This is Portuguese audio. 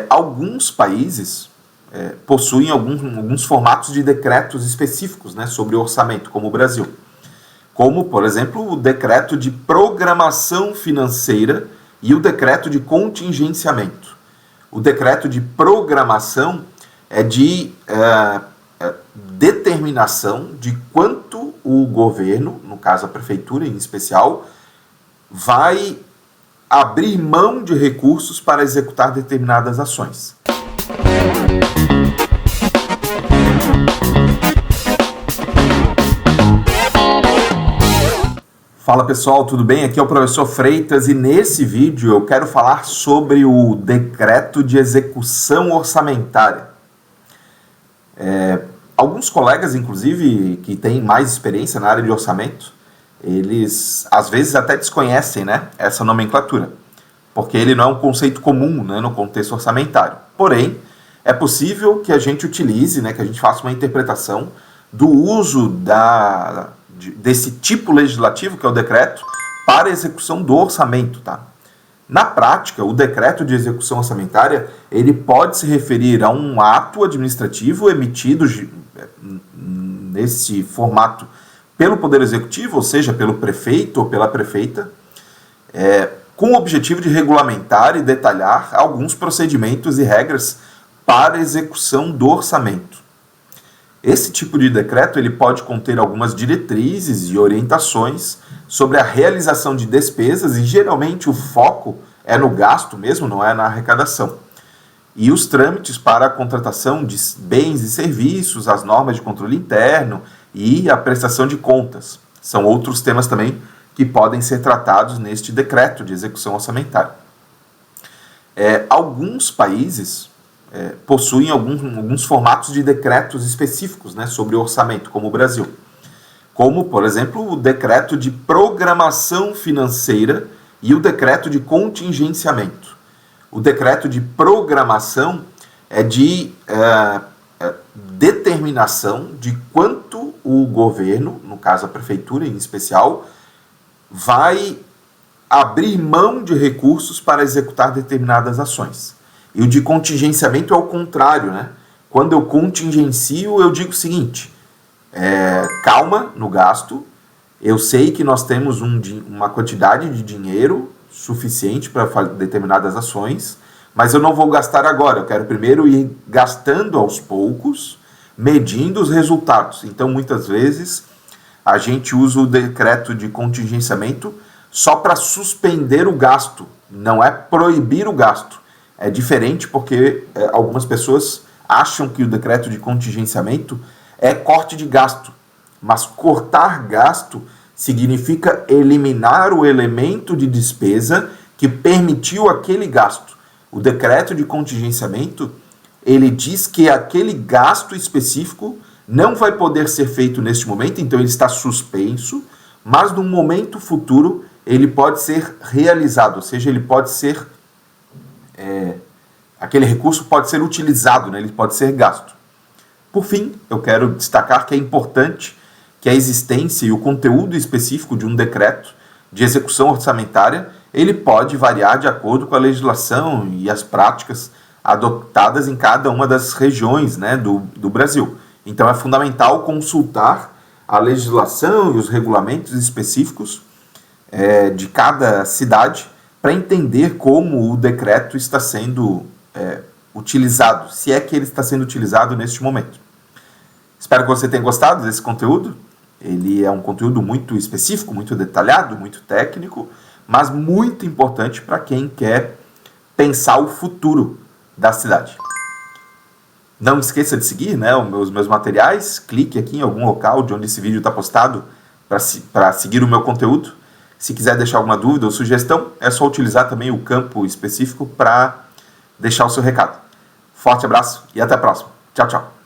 Alguns países possuem alguns formatos de decretos específicos, né, sobre o orçamento, como o Brasil. Como, por exemplo, o decreto de programação financeira e o decreto de contingenciamento. O decreto de programação é de determinação de quanto o governo, no caso a prefeitura em especial, vai abrir mão de recursos para executar determinadas ações. Fala pessoal, tudo bem? Aqui é o professor Freitas e nesse vídeo eu quero falar sobre o decreto de execução orçamentária. Alguns colegas, inclusive, que têm mais experiência na área de orçamento, eles às vezes até desconhecem, né, essa nomenclatura, porque ele não é um conceito comum, né, no contexto orçamentário. Porém, é possível que a gente utilize, né, que a gente faça uma interpretação do uso desse tipo legislativo, que é o decreto, para a execução do orçamento. Tá? Na prática, o decreto de execução orçamentária ele pode se referir a um ato administrativo emitido nesse formato pelo Poder Executivo, ou seja, pelo prefeito ou pela prefeita, com o objetivo de regulamentar e detalhar alguns procedimentos e regras para a execução do orçamento. Esse tipo de decreto ele pode conter algumas diretrizes e orientações sobre a realização de despesas e geralmente o foco é no gasto mesmo, não é na arrecadação. E os trâmites para a contratação de bens e serviços, as normas de controle interno e a prestação de contas. São outros temas também que podem ser tratados neste decreto de execução orçamentária. Alguns países possuem alguns formatos de decretos específicos, né, sobre o orçamento, como o Brasil. Como, por exemplo, o decreto de programação financeira e o decreto de contingenciamento. O decreto de programação é de determinação de quanto o governo, no caso a prefeitura em especial, vai abrir mão de recursos para executar determinadas ações. E o de contingenciamento é o contrário, né? Quando eu contingencio, eu digo o seguinte, calma no gasto, eu sei que nós temos uma quantidade de dinheiro suficiente para determinadas ações, mas eu não vou gastar agora, eu quero primeiro ir gastando aos poucos, medindo os resultados. Então, muitas vezes, a gente usa o decreto de contingenciamento só para suspender o gasto, não é proibir o gasto. É diferente porque algumas pessoas acham que o decreto de contingenciamento é corte de gasto, mas cortar gasto significa eliminar o elemento de despesa que permitiu aquele gasto. O decreto de contingenciamento, ele diz que aquele gasto específico não vai poder ser feito neste momento, então ele está suspenso, mas no momento futuro ele pode ser realizado, ou seja, ele pode ser aquele recurso pode ser utilizado, né? Ele pode ser gasto. Por fim, eu quero destacar que é importante que a existência e o conteúdo específico de um decreto de execução orçamentária, ele pode variar de acordo com a legislação e as práticas adotadas em cada uma das regiões, né, do Brasil. Então é fundamental consultar a legislação e os regulamentos específicos de cada cidade para entender como o decreto está sendo utilizado, se é que ele está sendo utilizado neste momento. Espero que você tenha gostado desse conteúdo. Ele é um conteúdo muito específico, muito detalhado, muito técnico, mas muito importante para quem quer pensar o futuro da cidade. Não esqueça de seguir, né, os meus materiais, clique aqui em algum local de onde esse vídeo está postado para seguir o meu conteúdo. Se quiser deixar alguma dúvida ou sugestão, é só utilizar também o campo específico para deixar o seu recado. Forte abraço e até a próxima. Tchau, tchau.